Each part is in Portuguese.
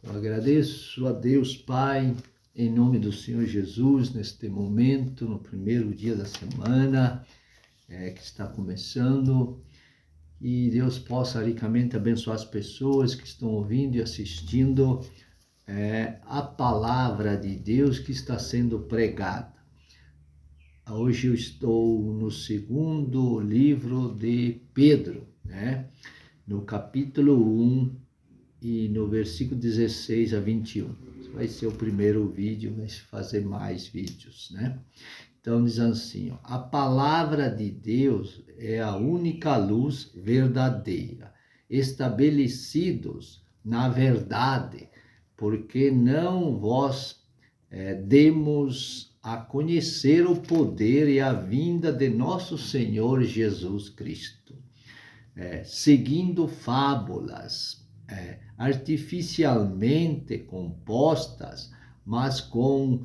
Eu agradeço a Deus Pai, em nome do Senhor Jesus, neste momento, no primeiro dia da semana que está começando, e Deus possa ricamente abençoar as pessoas que estão ouvindo e assistindo a palavra de Deus que está sendo pregada. Hoje eu estou no segundo livro de Pedro, no capítulo 1 e no versículo 16 a 21. Esse vai ser o primeiro vídeo, vai fazer mais vídeos, Então diz assim, a palavra de Deus é a única luz verdadeira, estabelecidos na verdade, porque não vós demos a conhecer o poder e a vinda de nosso Senhor Jesus Cristo, seguindo fábulas artificialmente compostas, mas com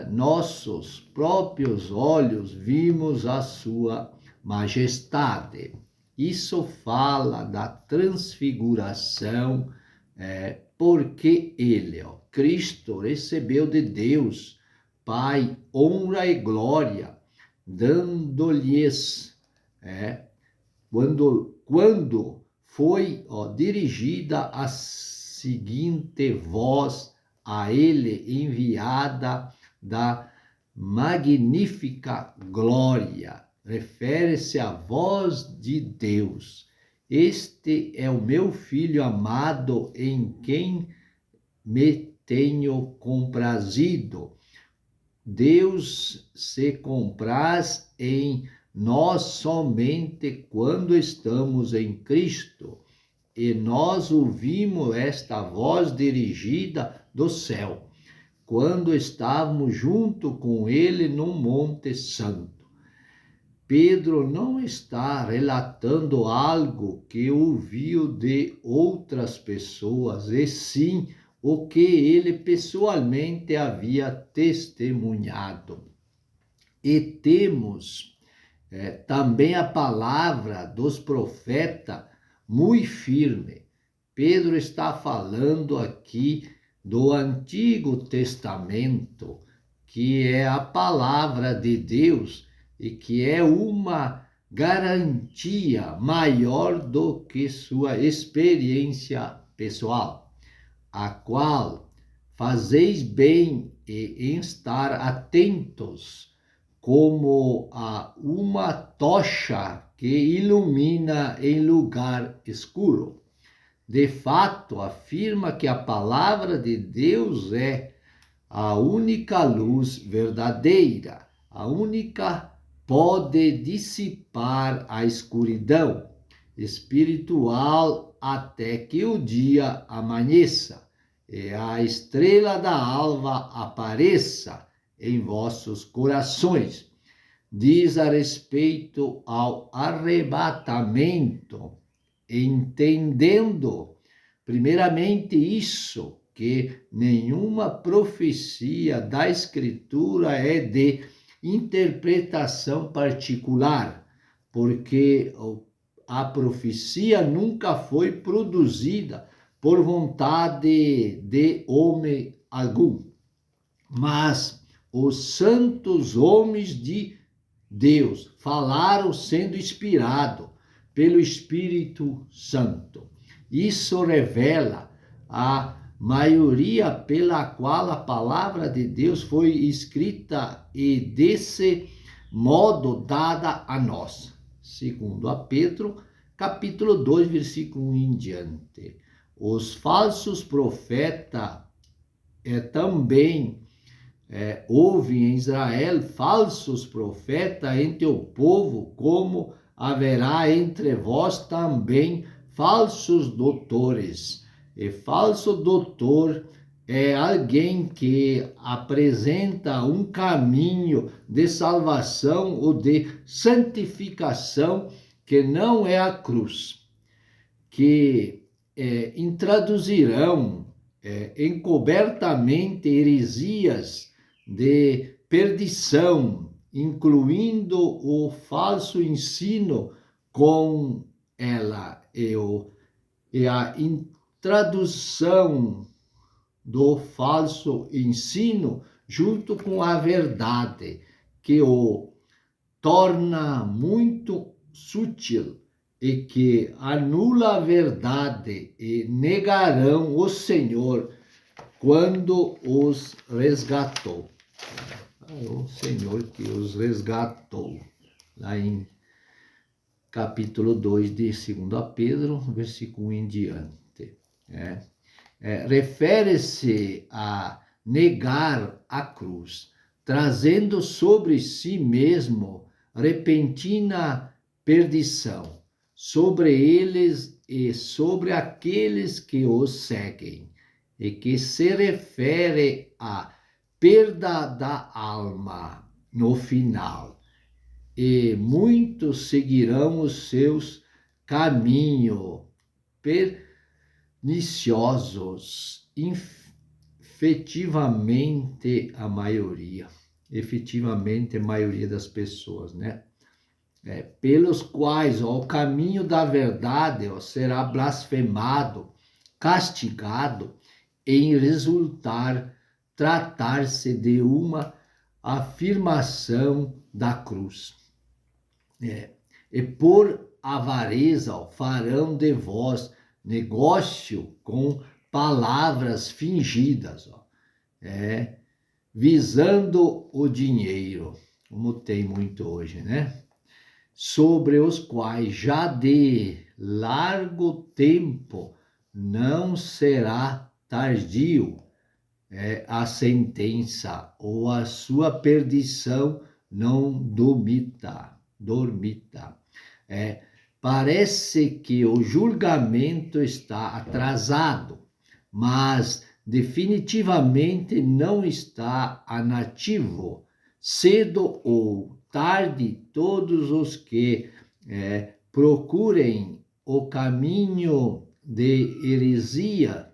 nossos próprios olhos vimos a sua majestade. Isso fala da transfiguração, porque ele, Cristo, recebeu de Deus Pai honra e glória, dando-lhes, quando foi dirigida a seguinte voz a ele enviada da magnífica glória. Refere-se à voz de Deus. Este é o meu filho amado, em quem me tenho comprazido. Deus se compraz em nós somente quando estamos em Cristo, e nós ouvimos esta voz dirigida do céu, quando estávamos junto com ele no Monte Santo. Pedro não está relatando algo que ouviu de outras pessoas, e sim o que ele pessoalmente havia testemunhado. E temos também a palavra dos profetas muito firme. Pedro está falando aqui do Antigo Testamento, que é a palavra de Deus e que é uma garantia maior do que sua experiência pessoal, a qual fazeis bem em estar atentos, como a uma tocha que ilumina em lugar escuro. De fato, afirma que a palavra de Deus é a única luz verdadeira, a única pode dissipar a escuridão espiritual até que o dia amanheça e a estrela da alva apareça em vossos corações. Diz a respeito ao arrebatamento, entendendo primeiramente isso, que nenhuma profecia da Escritura é de interpretação particular, porque a profecia nunca foi produzida por vontade de homem algum, mas os santos homens de Deus falaram sendo inspirados pelo Espírito Santo. Isso revela a maioria pela qual a palavra de Deus foi escrita e desse modo dada a nós. Segundo a Pedro, capítulo 2, versículo 1 em diante. Os falsos profetas também houve em Israel falsos profetas entre o povo, como haverá entre vós também falsos doutores. E falso doutor é alguém que apresenta um caminho de salvação ou de santificação que não é a cruz, que introduzirão encobertamente heresias de perdição, incluindo o falso ensino com ela e a introdução do falso ensino junto com a verdade, que o torna muito sutil e que anula a verdade e negarão o Senhor quando os resgatou. O Senhor que os resgatou. Lá em capítulo 2 de 2 Pedro, versículo 1 em diante. Refere-se a negar a cruz, trazendo sobre si mesmo repentina perdição, sobre eles e sobre aqueles que os seguem, e que se refere à perda da alma no final. E muitos seguirão os seus caminhos perniciosos, efetivamente a maioria das pessoas, né? Pelos quais o caminho da verdade será blasfemado, castigado, em tratar-se de uma afirmação da cruz. E por avareza farão de vós negócio com palavras fingidas, visando o dinheiro, como tem muito hoje, né? Sobre os quais já de largo tempo não será tardio a sentença, ou a sua perdição não dormita. Parece que o julgamento está atrasado, mas definitivamente não está anativo. Cedo ou tarde, todos os que procurem o caminho de heresia,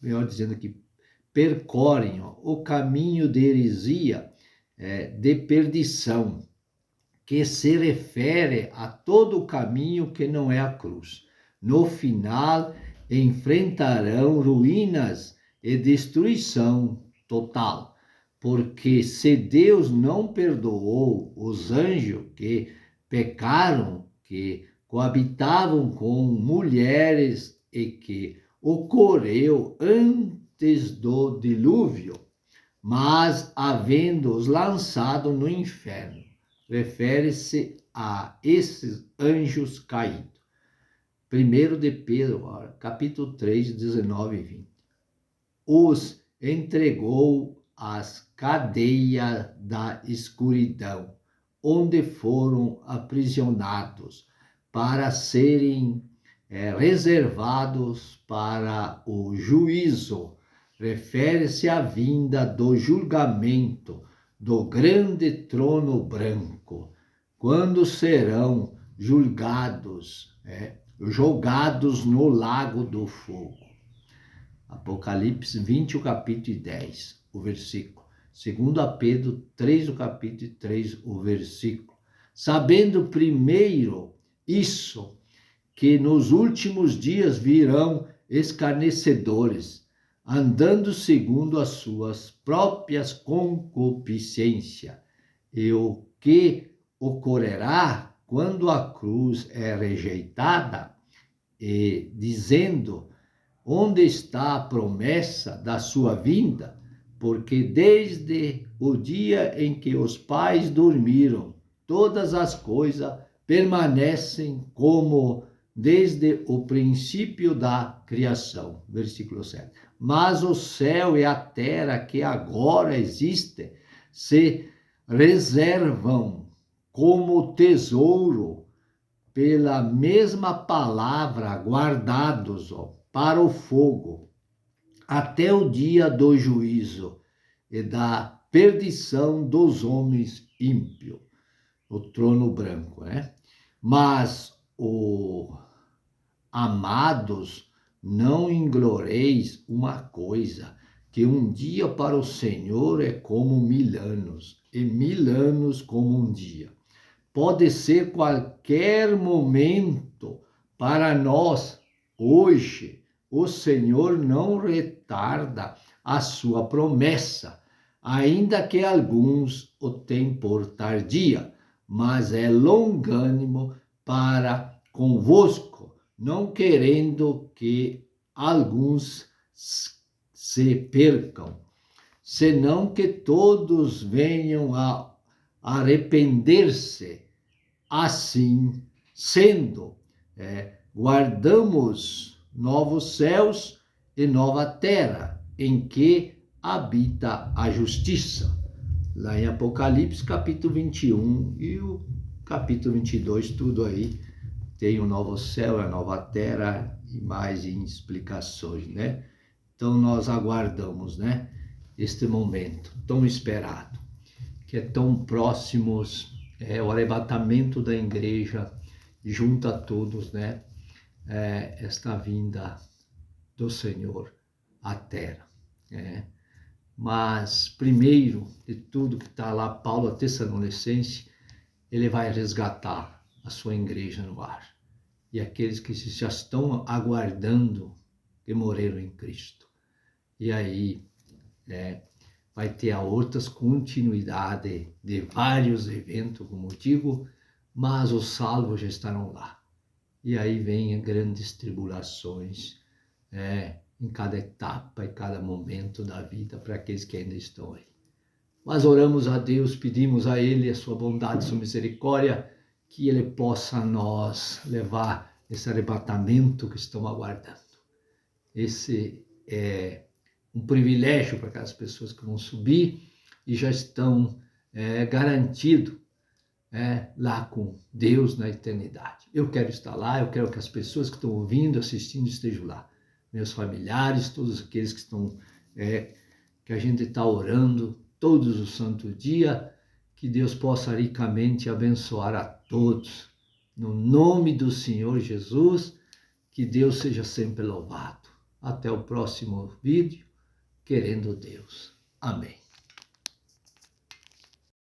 melhor dizendo que percorrem o caminho de heresia, de perdição, que se refere a todo o caminho que não é a cruz. No final, enfrentarão ruínas e destruição total, porque se Deus não perdoou os anjos que pecaram, que coabitavam com mulheres e que ocorreu antes do dilúvio, mas havendo-os lançado no inferno, refere-se a esses anjos caídos. 1 de Pedro, capítulo 3, 19 e 20. Os entregou às cadeias da escuridão, onde foram aprisionados, para serem reservados para o juízo. Refere-se à vinda do julgamento do grande trono branco, quando serão jogados no lago do fogo. Apocalipse 20, o capítulo 10, o versículo. 2 Pedro 3, o capítulo 3, o versículo. Sabendo primeiro isso, que nos últimos dias virão escarnecedores, andando segundo as suas próprias concupiscências. E o que ocorrerá quando a cruz é rejeitada? E dizendo, onde está a promessa da sua vinda? Porque desde o dia em que os pais dormiram, todas as coisas permanecem como desde o princípio da criação. Versículo 7. Mas o céu e a terra que agora existem se reservam como tesouro pela mesma palavra guardados para o fogo, até o dia do juízo e da perdição dos homens ímpios, o trono branco, né? Mas, amados, não ignoreis uma coisa, que um dia para o Senhor é como 1000 anos, e 1000 anos como um dia. Pode ser qualquer momento para nós, hoje, o Senhor não retarda a sua promessa, ainda que alguns o tenham por tardia, mas é longânimo para convosco, não querendo que alguns se percam, senão que todos venham a arrepender-se. Assim sendo, guardamos novos céus e nova terra, em que habita a justiça. Lá em Apocalipse, capítulo 21 e o capítulo 22, tudo aí tem o novo céu, a nova terra e mais explicações, né? Então nós aguardamos, né, este momento tão esperado, que é tão próximos, o arrebatamento da igreja junto a todos, né? Esta vinda do Senhor à terra. Mas primeiro de tudo que está lá, Paulo a Tessalonicense, ele vai resgatar a sua igreja no ar. E aqueles que já estão aguardando que morreram em Cristo. E aí vai ter a outras continuidade de vários eventos, como eu digo, mas os salvos já estarão lá. E aí vem grandes tribulações, em cada etapa, em cada momento da vida, para aqueles que ainda estão aí. Mas oramos a Deus, pedimos a Ele a sua bondade, a sua misericórdia, que Ele possa nós levar esse arrebatamento que estamos aguardando. Esse é um privilégio para aquelas pessoas que vão subir e já estão garantidos lá com Deus na eternidade. Eu quero estar lá, eu quero que as pessoas que estão ouvindo, assistindo, estejam lá. Meus familiares, todos aqueles que estão, que a gente está orando todos os santos dias, que Deus possa ricamente abençoar a todos. No nome do Senhor Jesus, que Deus seja sempre louvado. Até o próximo vídeo, querendo Deus. Amém.